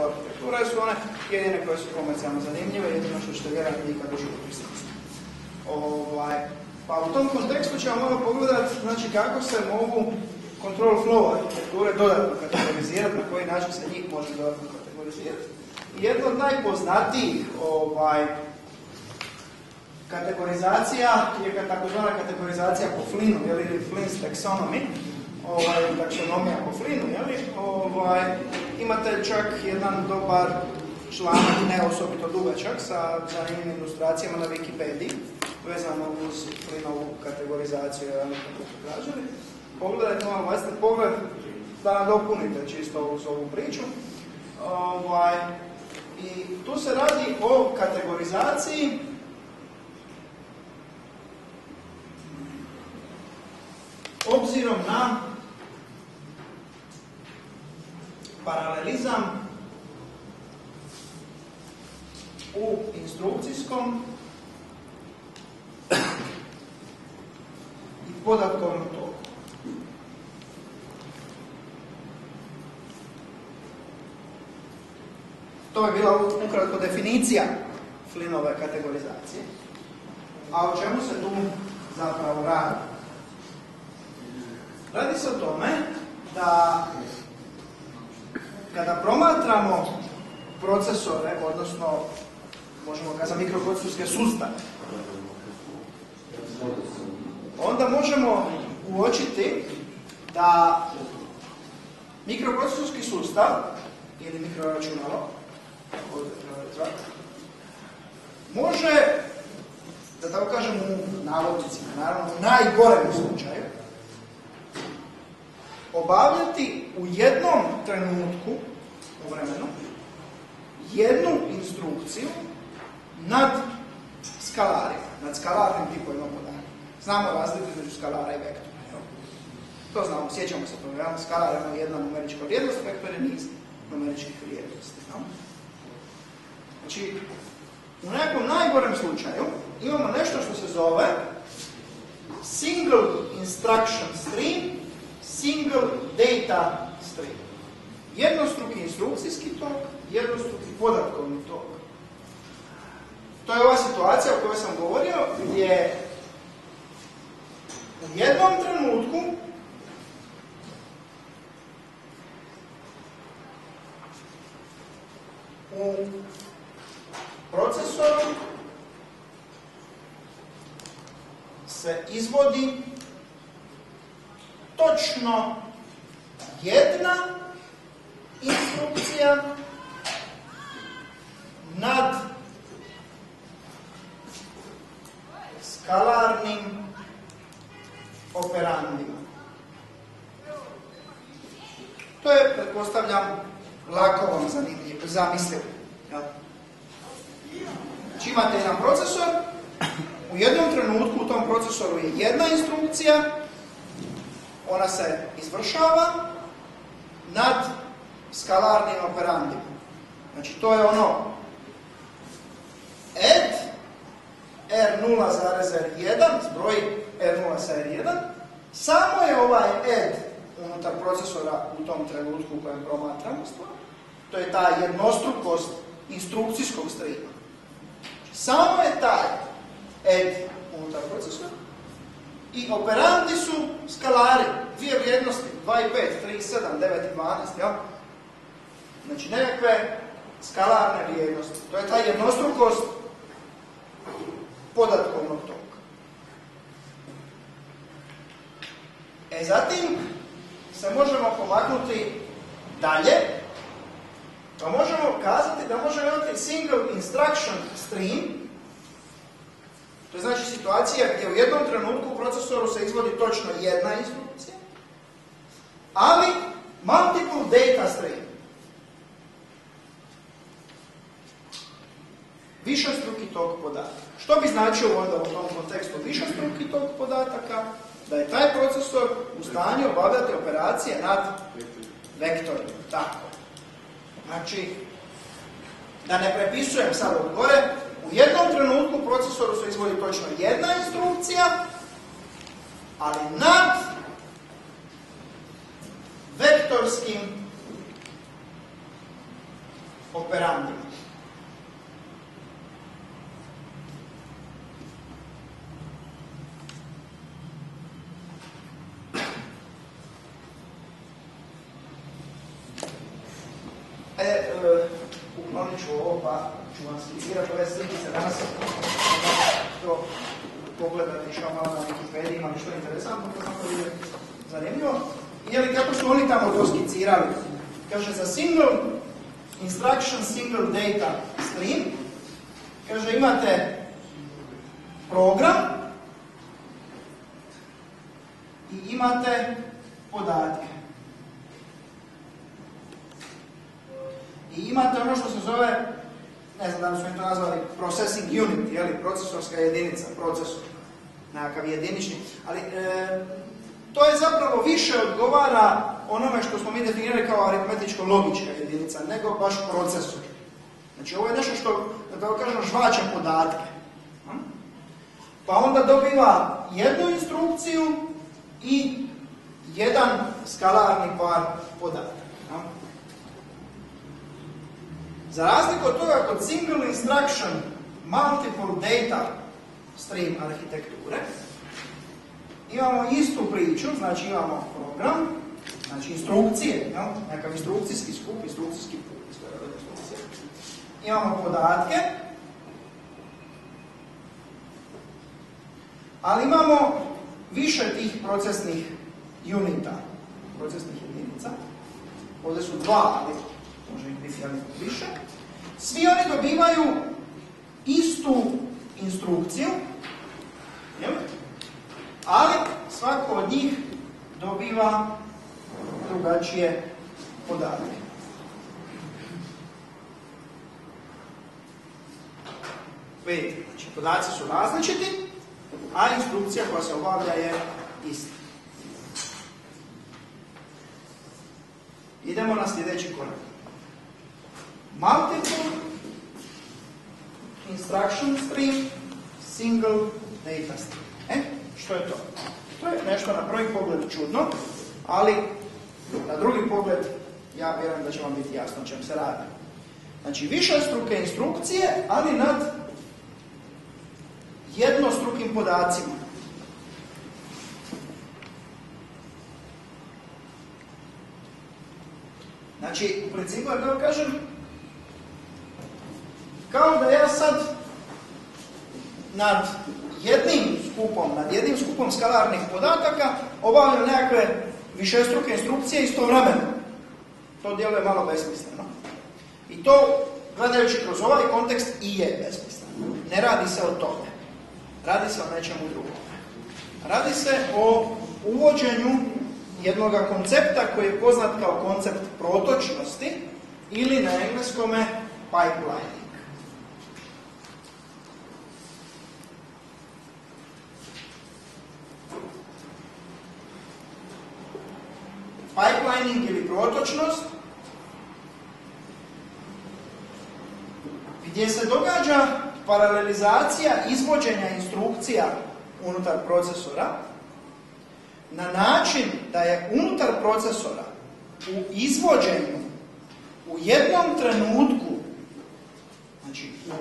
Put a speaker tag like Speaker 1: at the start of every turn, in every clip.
Speaker 1: arhitekture su one jedine koje su komercijalno zanimljive, jedino što ćete vjerojatno nikad došli u prisutnosti. Pa u tom kontekstu ćemo malo pogledati znači, kako se mogu control flow arhitekture dodatno kategorizirati, na koji način se njih može dodatno kategorizirati. Jedna od najpoznatijih kategorizacija je takozvana kategorizacija po Flinu, ili Flynn's taxonomy, taksonomija po Flinu, imate čak jedan dobar članak, ne osobito dugačak, sa zanimljivim ilustracijama na Wikipediji, vezano uz Flinovu kategorizaciju, kako su tražili. Pogledajte malo, bacite pogled da nadopunite čisto uz ovu priču. I tu se radi o kategorizaciji obzirom na paralelizam u instrukcijskom i podatkovnom toku. To je bila ukratko definicija Flynnove kategorizacije. A o čemu se tu zapravo radi? Radi se o tome da kada promatramo procesore, odnosno možemo kazati mikroprocesorske sustave, onda možemo uočiti da mikroprocesorski sustav ili mikroračunalo može, da tako kažem u navodnicima, naravno u najgorem slučaju, obavljati u jednom trenutku u vremenu jednu instrukciju nad skalarima, nad skalarnim tipovima podataka. Znamo razliku između skalara i vektora. To znamo, sjećamo se toga. Skalar ima jedna numerička vrijednost, vektor je niz numeričkih vrijednosti. Znači, u nekom najgorem slučaju imamo nešto što se zove single instruction stream, single data stream. Jednostruki instrukcijski tok, jednostruki podatkovni tok. To je ova situacija o kojoj sam govorio, gdje u jednom trenutku u procesoru se izvodi točno jedna instrukcija nad skalarnim operandima. To je, pretpostavljam, lako vam zamislivo. Znači imate jedan procesor, u jednom trenutku u tom procesoru je jedna instrukcija, ona se izvršava nad skalarnim operandima. Znači to je ono add R0,R1, zbroj R0 sa R1, samo je ovaj add unutar procesora u tom trenutku u kojem promatramo stvar. To je ta jednostrukost instrukcijskog streama. Samo je taj add unutar procesora i operandi su skalari, dvije vrijednosti, 2 i 5, 3 i 7, 9 i 12, jel? Znači nekakve skalarne vrijednosti. To je ta jednostrukost podatkovnog toka. Zatim se možemo pomaknuti dalje, pa možemo kazati da možemo imati single instruction stream. To je znači situacija gdje u jednom trenutku u procesoru se izvodi točno jedna instrukcija, ali multiple data stream. Višestruki tok podataka. Što bi značilo onda u tom kontekstu višestruki tok podataka? Da je taj procesor u stanju obavljati operacije nad vektorima. Tako. Znači, da ne prepisujem sad od gore, u jednom trenutku u procesoru se izvodi točno jedna instrukcija, ali nad vektorskim operandima. Uklonit ću ovo pa ću vam skicirati ove slikice danas. To pogledati išao malo na Wikipediji, ima nešto interesantno, to samo je zanimljivo. Ili kako su oni tamo to skicirali. Kaže za single instruction, single data stream, kaže imate program i imate podatke. I imate ono što se zove, ne znam da li su mi to nazvali, processing unit, jeli, procesorska jedinica, procesor, nekakav jedinični, ali to je zapravo više odgovara onome što smo mi definirali kao aritmetičko-logička jedinica, nego baš procesor. Znači ovo je nešto što, da tako kažemo, žvaća podatke. Pa onda dobiva jednu instrukciju i jedan skalarni par podataka. Za razliku od toga, kod single instruction multiple data stream arhitekture, imamo istu priču, znači imamo program, znači instrukcije, nekakav instrukcijski skup, instrukcijski put, imamo podatke, ali imamo više tih procesnih unita, procesnih jedinica. Ovdje su dva, ali može ih biti više. Svi oni dobivaju istu instrukciju, ali svako od njih dobiva drugačije podatke. Vidite, znači podaci su različiti, a instrukcija koja se obavlja je ista. Idemo na sljedeći korak. Multiple instruction stream, single data stream. Što je to? To je nešto na prvi pogled čudno, ali na drugi pogled ja vjerujem da će vam biti jasno o čem se radi. Znači višestruke instrukcije, ali nad jednostrukim podacima. Znači, u principu, da kažem, kao da ja sad nad jednim skupom skalarnih podataka obavljam nekakve višestruke instrukcije istovremeno. To djeluje malo besmisleno. I to, gledajući kroz ovaj kontekst, i je besmisleno. Ne radi se o tome. Radi se o nečemu drugom. Radi se o uvođenju jednog koncepta koji je poznat kao koncept protočnosti ili na engleskome pipelining. Pipelining ili protočnost, gdje se događa paralelizacija izvođenja instrukcija unutar procesora na način da je unutar procesora u izvođenju u jednom trenutku, znači u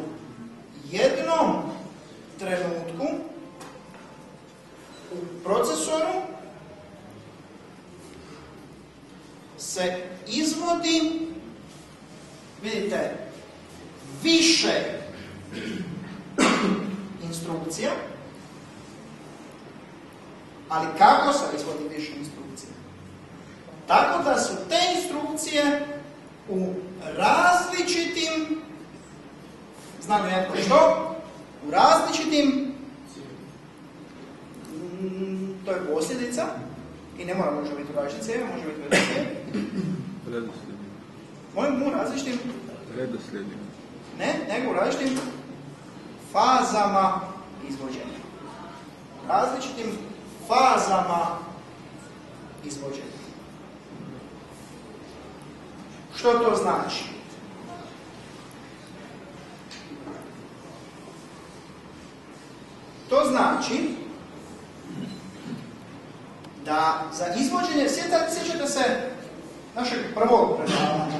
Speaker 1: jednom trenutku u procesoru se izvodi, vidite, više instrukcija, ali kako se izvodi više instrukcija? Tako da su te instrukcije u različitim, znam netko što, u različitim, to je posljedica, i ne mora može biti u različitim cijevima, može biti u redoslijedima. U različitim
Speaker 2: redoslijedima.
Speaker 1: Ne, nego u različitim fazama izvođenja. Različitim fazama izvođenja. Što to znači? To znači da za izvođenje, sjećate se našeg prvog predavanja,